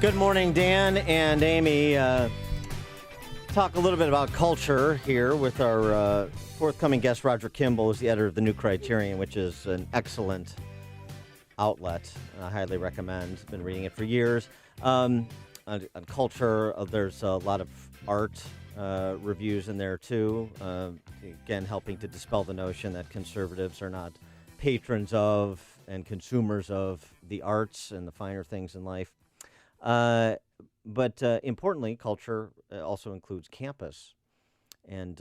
Good morning, Dan and Amy. Talk a little bit about culture here with our forthcoming guest, Roger Kimball, who's the editor of The New Criterion, which is an excellent outlet. I highly recommend. Been reading it for years. On culture, there's a lot of art reviews in there, too. Again, helping to dispel the notion that conservatives are not patrons of and consumers of the arts and the finer things in life. But importantly, culture also includes campus. And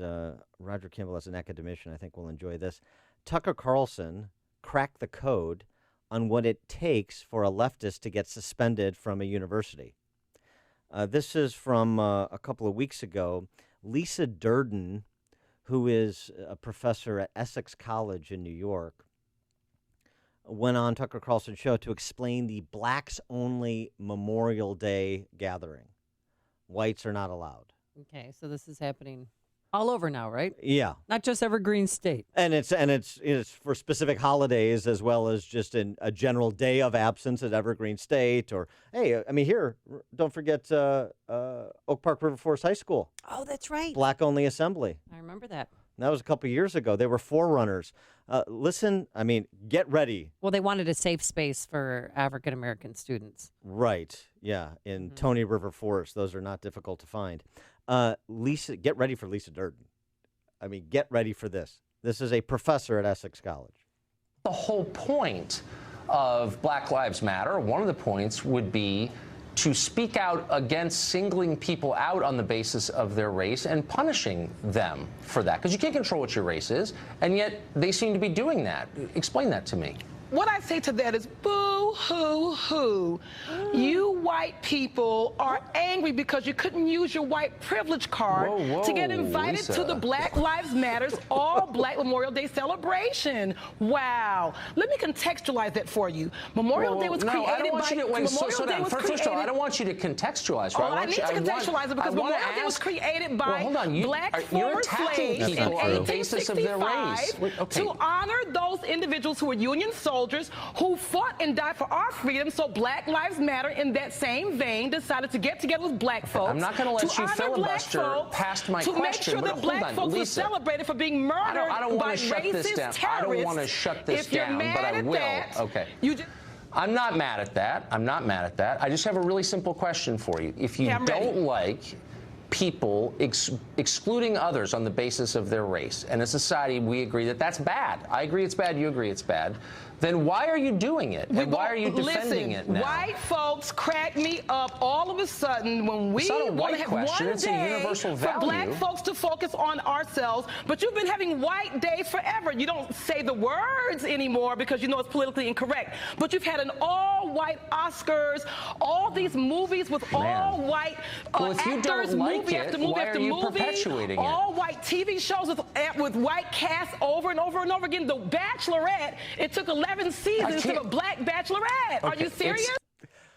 Roger Kimball, as an academician, I think will enjoy this. Tucker Carlson cracked the code on what it takes for a leftist to get suspended from a university. This is from a couple of weeks ago. Lisa Durden, who is a professor at Essex College in New York, went on Tucker Carlson's show to explain the blacks-only Memorial Day gathering. Whites are not allowed. Okay, so this is happening all over now, right? Yeah. Not just Evergreen State. And it's for specific holidays as well as just a general day of absence at Evergreen State. Or, hey, I mean, here, don't forget Oak Park River Forest High School. Oh, that's right. Black-only assembly. I remember that. That was a couple of years ago. They were forerunners. Listen, I mean, get ready. Well, they wanted a safe space for African-American students. Right, yeah, in Tony River Forest. Those are not difficult to find. Lisa, get ready for Lisa Durden. I mean, get ready for this. This is a professor at Essex College. The whole point of Black Lives Matter, one of the points would be to speak out against singling people out on the basis of their race and punishing them for that. Because you can't control what your race is, and yet they seem to be doing that. Explain that to me. What I say to that is boo-hoo-hoo. You white people are angry because you couldn't use your white privilege card to get invited to the Black Lives Matters All Black Memorial Day celebration. Wow. Let me contextualize that for you. Memorial Day was created by... First of all, I don't want you to contextualize. Right? I need to contextualize it because Memorial Day was created by black former slaves in 1865 to honor those individuals who were Union soldiers who fought and died for our freedom. So Black Lives Matter, in that same vein, decided to get together with black folks. I'm not going to let you filibuster past my question. To make sure that black folks were celebrated for being murdered by racist terrorists. I don't want to shut this down, but I will. Okay. I'm not mad at that. I'm not mad at that. I just have a really simple question for you. If you don't like people excluding others on the basis of their race, and as a society we agree that that's bad. I agree it's bad, you agree it's bad. Then why are you doing it? And why are you defending it now? White folks crack me up all of a sudden when we want to have one day for black folks to focus on ourselves. But you've been having white days forever. You don't say the words anymore because you know it's politically incorrect. But you've had an all-white Oscars, all these movies with all-white actors, movie after movie after movie, all-white TV shows with white casts over and over and over again. The Bachelorette, it took 11 seasons to a black bachelorette. Are you serious?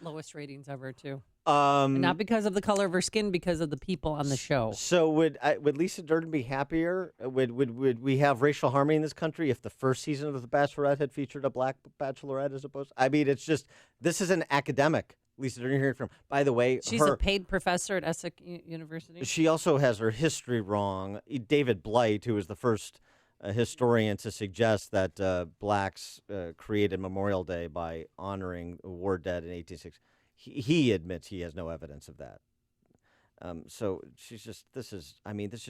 Lowest ratings ever, too. Not because of the color of her skin, because of the people on the show. So would Lisa Durden be happier? Would we have racial harmony in this country if the first season of The Bachelorette had featured a black bachelorette as opposed? I mean, it's just, this is an academic. Lisa Durden, hearing from. By the way, she's a paid professor at Essex University. She also has her history wrong. David Blight, who was the first a historian to suggest that blacks created Memorial Day by honoring war dead in 1860. He admits he has no evidence of that. So she's just, this is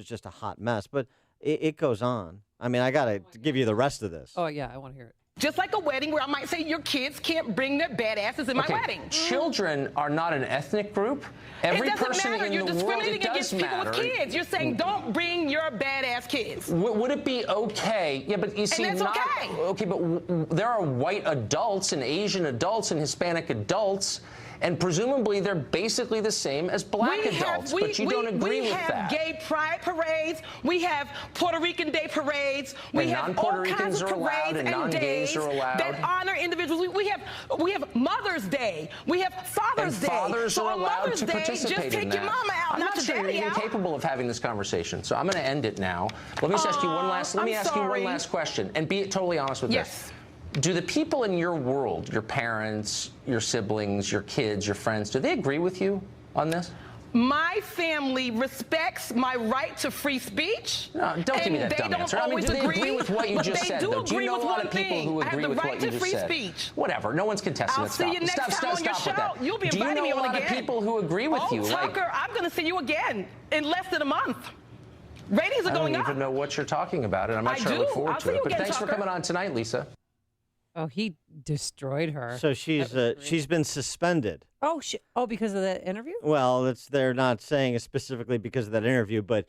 just a hot mess, but it goes on. I mean, I got to give you the rest of this. Oh, yeah, I want to hear it. Just like a wedding where I might say your kids can't bring their badasses in my wedding. Children are not an ethnic group. Every person in You're the world, discriminating against people with kids. You're saying don't bring your badass kids. Would it be okay? Yeah, but you see, and that's okay, but there are white adults and Asian adults and Hispanic adults. And presumably they're basically the same as black adults, but you don't agree with that. We have gay pride parades. We have Puerto Rican Day parades. We have all kinds of parades and days that honor individuals. We have Mother's Day. We have Father's Day. Fathers are allowed to participate in that. Just take your mama out, not your daddy out. I'm not sure you're capable of having this conversation, so I'm going to end it now. Let me just ask you one last. Let me ask you one last question, and be totally honest with this. Do the people in your world, your parents, your siblings, your kids, your friends, do they agree with you on this? My family respects my right to free speech. No, don't give me that dumb answer. I mean, do they agree with what you just said, though? Do you know a lot of people who agree with what you just said? Speech. Whatever. No one's contesting it. I'll see you next time on your show. You'll be inviting me on again. Do you know a lot of people who agree with you? Tucker, I'm going to see you again in less than a month. Ratings are going up. I don't even know what you're talking about, and I'm not sure I look forward to it. But thanks for coming on tonight, Lisa. Oh, he destroyed her. So she's been suspended. Oh, because of that interview? Well, they're not saying it specifically because of that interview, but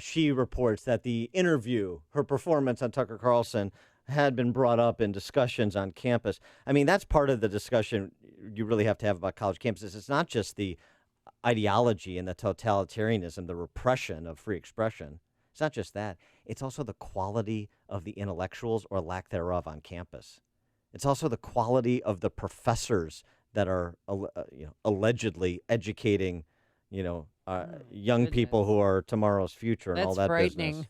she reports that the interview, her performance on Tucker Carlson, had been brought up in discussions on campus. I mean, that's part of the discussion you really have to have about college campuses. It's not just the ideology and the totalitarianism, the repression of free expression. It's not just that. It's also the quality of the intellectuals or lack thereof on campus. It's also the quality of the professors that are allegedly educating, young people who are tomorrow's future and all that business.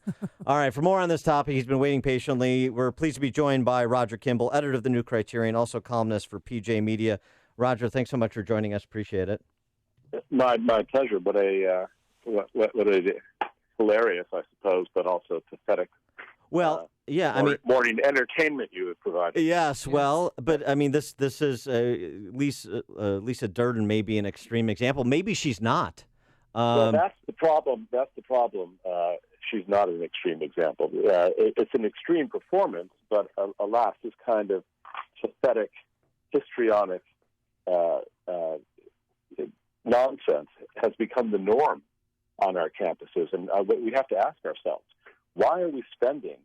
All right, for more on this topic, he's been waiting patiently. We're pleased to be joined by Roger Kimball, editor of The New Criterion, also columnist for PJ Media. Roger, thanks so much for joining us. Appreciate it. My pleasure. What a hilarious, I suppose, but also pathetic. Well, yeah, morning entertainment you have provided. Yes, well, but I mean, this is Lisa Durden may be an extreme example. Maybe she's not. Well, that's the problem. She's not an extreme example. It's an extreme performance, but alas, this kind of pathetic, histrionic nonsense has become the norm on our campuses, and we have to ask ourselves, why are we spending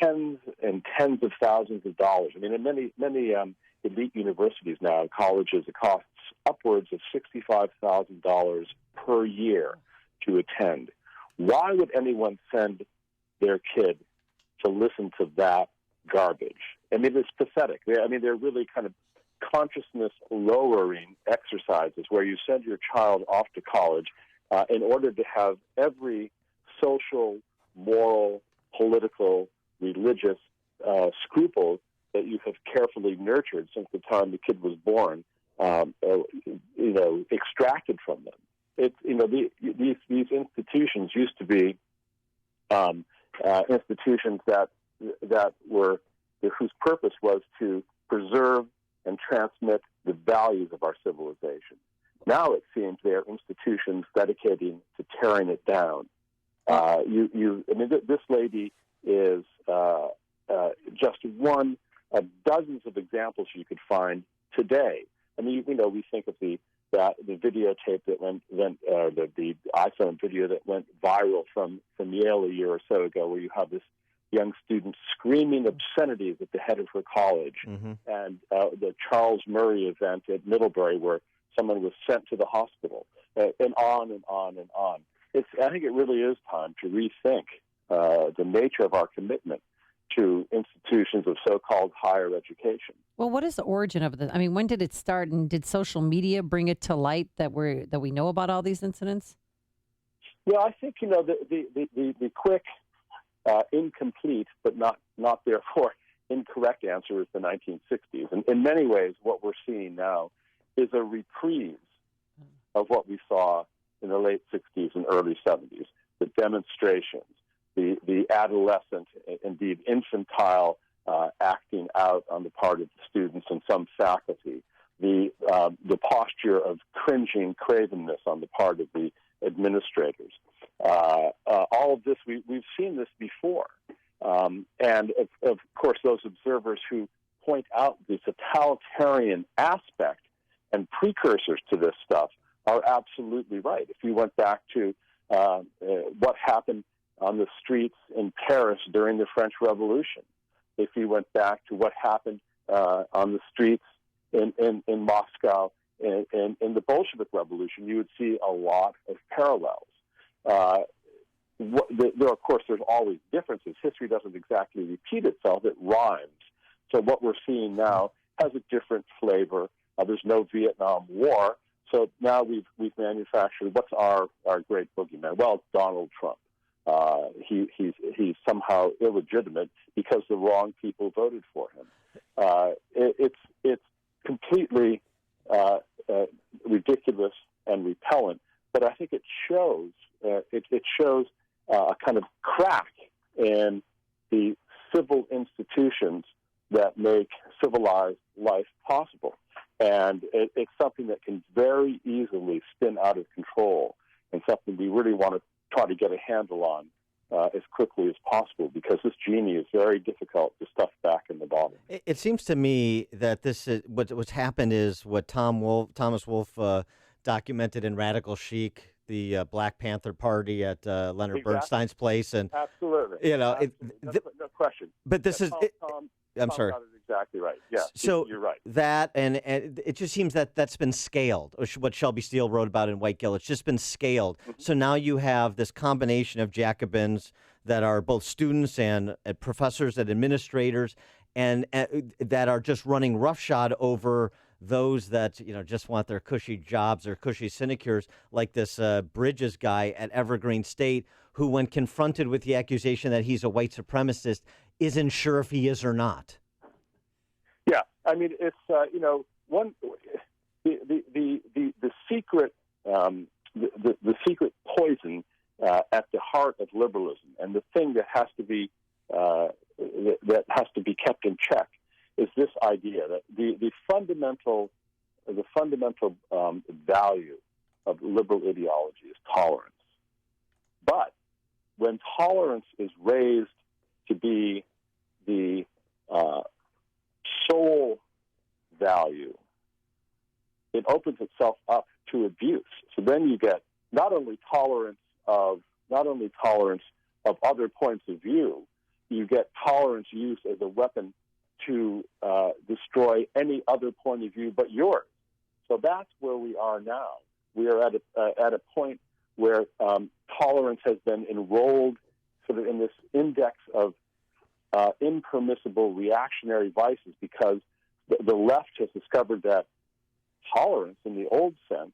tens and tens of thousands of dollars? I mean, in many elite universities now, in colleges, it costs upwards of $65,000 per year to attend. Why would anyone send their kid to listen to that garbage? I mean, it's pathetic. They're really kind of consciousness-lowering exercises where you send your child off to college in order to have every social, moral, political, religious scruple that you have carefully nurtured since the time the kid was born, extracted from them. These institutions used to be institutions that were whose purpose was to preserve and transmit the values of our civilization. Now it seems they are institutions dedicating to tearing it down. This lady is just one of dozens of examples you could find today. I mean, we think of the videotape that went the iPhone video that went viral from Yale a year or so ago, where you have this young student screaming obscenities at the head of her college, and the Charles Murray event at Middlebury where someone was sent to the hospital, and on and on and on. I think it really is time to rethink the nature of our commitment to institutions of so-called higher education. Well, what is the origin of this? I mean, when did it start, and did social media bring it to light that we know about all these incidents? Well, I think the quick, incomplete, but not therefore incorrect answer is the 1960s. And in many ways, what we're seeing now is a reprise of what we saw in the late 60s and early 70s, the demonstrations, the adolescent, indeed infantile acting out on the part of the students and some faculty, the posture of cringing cravenness on the part of the administrators. All of this, we've seen this before. And of course, those observers who point out the totalitarian aspect and precursors to this stuff are absolutely right. If you went back to what happened on the streets in Paris during the French Revolution, if you went back to what happened on the streets in Moscow in the Bolshevik Revolution, you would see a lot of parallels. Of course, there's always differences. History doesn't exactly repeat itself. It rhymes. So what we're seeing now has a different flavor. There's no Vietnam War. So now we've manufactured, what's our great boogeyman? Well, Donald Trump. He's somehow illegitimate because the wrong people voted for him. It's completely ridiculous and repellent. But I think it shows a kind of crack in the civil institutions that make civilized life possible. And it's something that can very easily spin out of control, and something we really want to try to get a handle on as quickly as possible, because this genie is very difficult to stuff back in the bottle. It seems to me that this is what's happened is what Thomas Wolfe documented in Radical Chic, the Black Panther Party at Leonard Bernstein's place, and absolutely, no question. But this is. I'm sorry. Got it exactly right. Yeah. So you're right. That and it just seems that that's been scaled. What Shelby Steele wrote about in White Gill, it's just been scaled. Mm-hmm. So now you have this combination of Jacobins that are both students and professors and administrators, and that are just running roughshod over those that just want their cushy jobs or cushy sinecures, like this Bridges guy at Evergreen State, who, when confronted with the accusation that he's a white supremacist, isn't sure if he is or not. Yeah, I mean, it's the secret poison at the heart of liberalism, and the thing that has to be kept in check is this idea that the fundamental value of liberal ideology is tolerance. But when tolerance is raised to be the sole value, it opens itself up to abuse. So then you get not only tolerance of other points of view, you get tolerance used as a weapon to destroy any other point of view but yours. So that's where we are now. We are at a point where tolerance has been enrolled sort of in this index of impermissible reactionary vices, because the left has discovered that tolerance in the old sense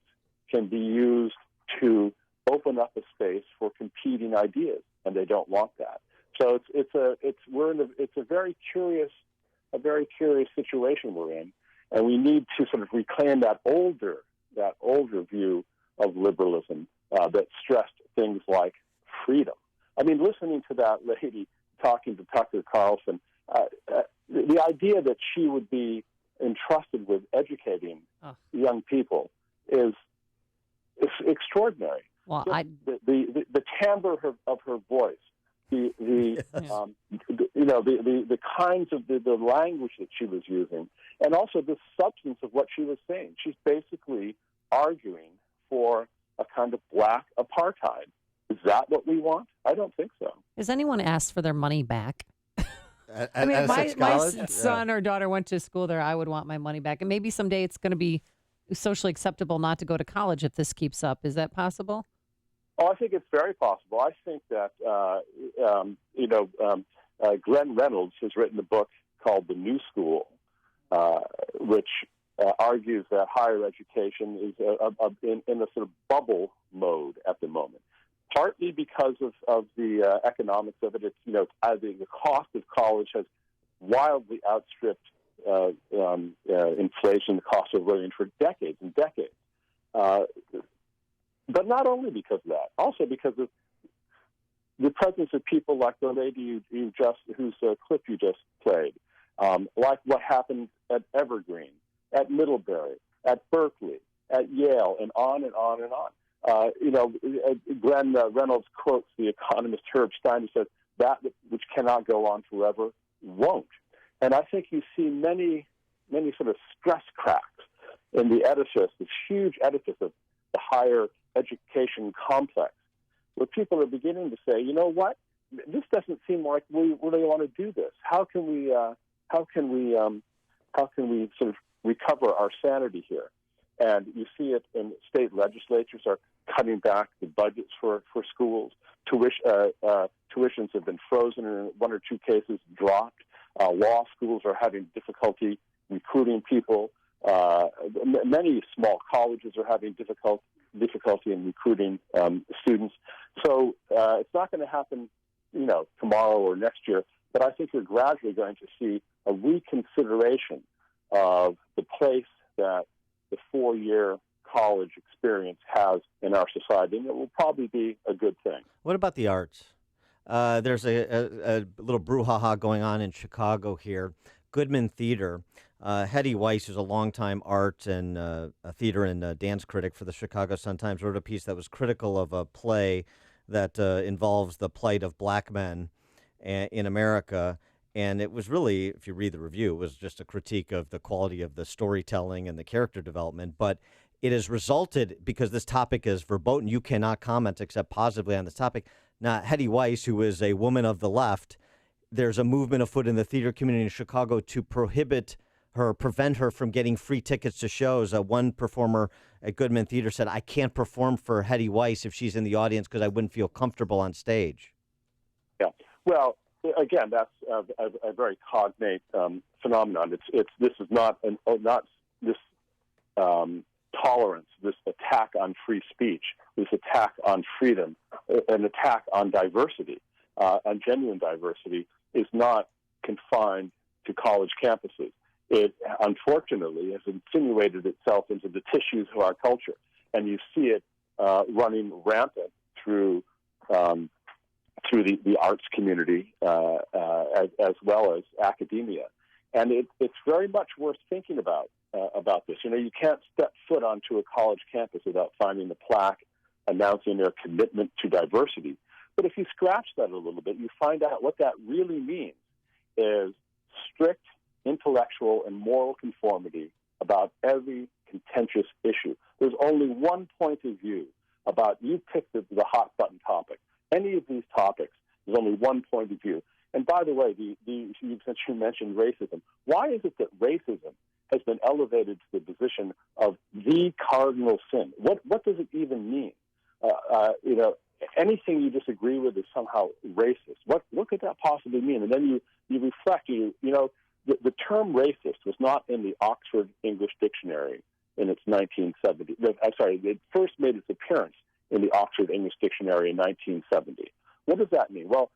can be used to open up a space for competing ideas, and they don't want that. So it's a very curious situation we're in, and we need to sort of reclaim that older view of liberalism that stressed things like freedom. I mean, listening to that lady talking to Tucker Carlson, the idea that she would be entrusted with educating young people is extraordinary. Well, the timbre of her voice, the kinds of the language that she was using, and also the substance of what she was saying. She's basically arguing for a kind of black apartheid. Is that what we want? I don't think so. Has anyone asked for their money back? I mean, if my son or daughter went to school there, I would want my money back. And maybe someday it's going to be socially acceptable not to go to college if this keeps up. Is that possible? Oh, I think it's very possible. I think that, Glenn Reynolds has written a book called The New School, which argues that higher education is in a sort of bubble mode at the moment. Partly because of the economics of it. It's, the cost of college has wildly outstripped inflation, the cost of living for decades and decades. But not only because of that, also because of the presence of people like the lady whose clip you just played, like what happened at Evergreen, at Middlebury, at Berkeley, at Yale, and on and on and on. Glenn Reynolds quotes the economist Herb Stein, who says, "That which cannot go on forever won't." And I think you see many sort of stress cracks in the edifice, this huge edifice of the higher education complex, where people are beginning to say, you know what, this doesn't seem like we really want to do this. How can we sort of recover our sanity here? And you see it in state legislatures are cutting back the budgets for schools. Tuitions have been frozen, and in one or two cases dropped. Law schools are having difficulty recruiting people. Many small colleges are having difficulty in recruiting students. So it's not going to happen, tomorrow or next year. but I think you're gradually going to see a reconsideration of the place that the 4-year college experience has in our society, and it will probably be a good thing. What about the arts? There's a little brouhaha going on in Chicago here. Goodman Theater. Hetty Weiss, who's a longtime art and a theater and dance critic for the Chicago Sun-Times, wrote a piece that was critical of a play that involves the plight of black men in America. And it was really, if you read the review, it was just a critique of the quality of the storytelling and the character development. But it has resulted, because this topic is verboten, you cannot comment except positively on this topic. Now, Hetty Weiss, who is a woman of the left, there's a movement afoot in the theater community in Chicago to prevent her from getting free tickets to shows. One performer at Goodman Theater said, I can't perform for Hetty Weiss if she's in the audience because I wouldn't feel comfortable on stage. Yeah. Well, again, that's a very cognate phenomenon. This is not this tolerance, this attack on free speech, this attack on freedom, an attack on diversity, on genuine diversity, is not confined to college campuses. It, unfortunately, has insinuated itself into the tissues of our culture, and you see it running rampant through the arts community as well as academia. And it's very much worth thinking about this. You know, you can't step foot onto a college campus without finding the plaque announcing their commitment to diversity. But if you scratch that a little bit, you find out what that really means is strict intellectual and moral conformity about every contentious issue. There's only one point of view about, you pick the hot button topic. Any of these topics, there's only one point of view. And by the way, since you mentioned racism, why is it that racism has been elevated to the position of the cardinal sin? What does it even mean? You know, anything you disagree with is somehow racist. What could that possibly mean? And then you reflect, you know, the term racist was not in the Oxford English Dictionary in its 1970. I'm sorry, it first made its appearance in the Oxford English Dictionary in 1970. What does that mean? Well,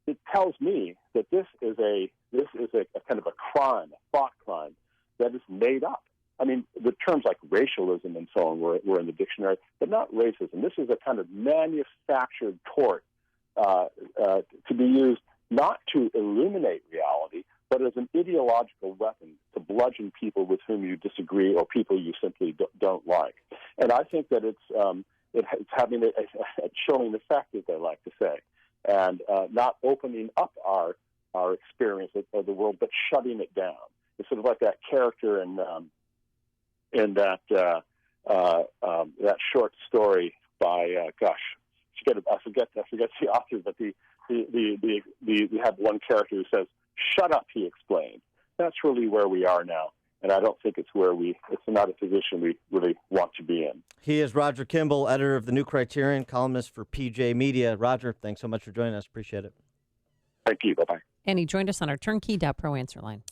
it tells me that this is a kind of a crime, a thought crime that is made up. I mean, the terms like racialism and so on were in the dictionary, but not racism. This is a kind of manufactured tort to be used not to illuminate reality, but as an ideological weapon to bludgeon people with whom you disagree or people you simply don't like. And I think that it's having a chilling effect, as they like to say, and not opening up our experience of the world, but shutting it down. It's sort of like that character in that short story by I forget the author, but we have one character who says, "Shut up," he explained. That's really where we are now, and I don't think it's not a position we really want to be in. He is Roger Kimball, editor of the New Criterion, columnist for PJ Media. Roger, thanks so much for joining us. Appreciate it. Thank you. Bye-bye. And he joined us on our turnkey.pro answer line.